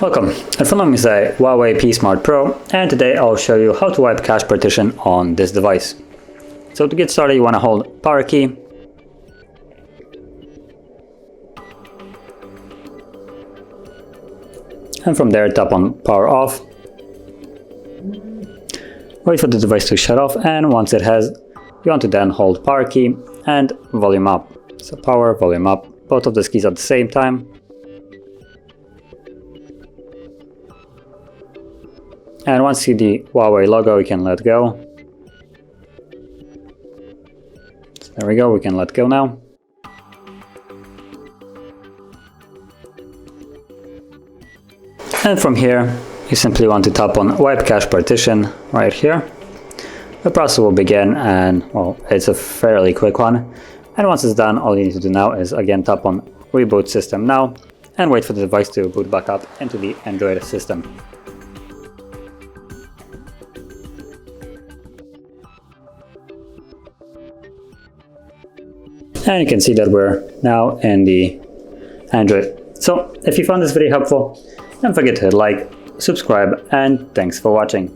Welcome, in front of me is a HUAWEI P Smart Pro, and today I'll show you how to wipe cache partition on this device. So to get started, you want to hold power key, and from there tap on power off. Wait for the device to shut off, and once it has, you want to then hold power key and volume up. So power, volume up, both of these keys at the same time. And once you see the HUAWEI logo, you can let go. So there we go, we can let go now. And from here, you simply want to tap on Wipe Cache Partition right here. The process will begin, and well, it's a fairly quick one. And once it's done, all you need to do now is again tap on Reboot System Now and wait for the device to boot back up into the Android system. And you can see that we're now in the Android. So if you found this video helpful, don't forget to hit like, subscribe, and thanks for watching.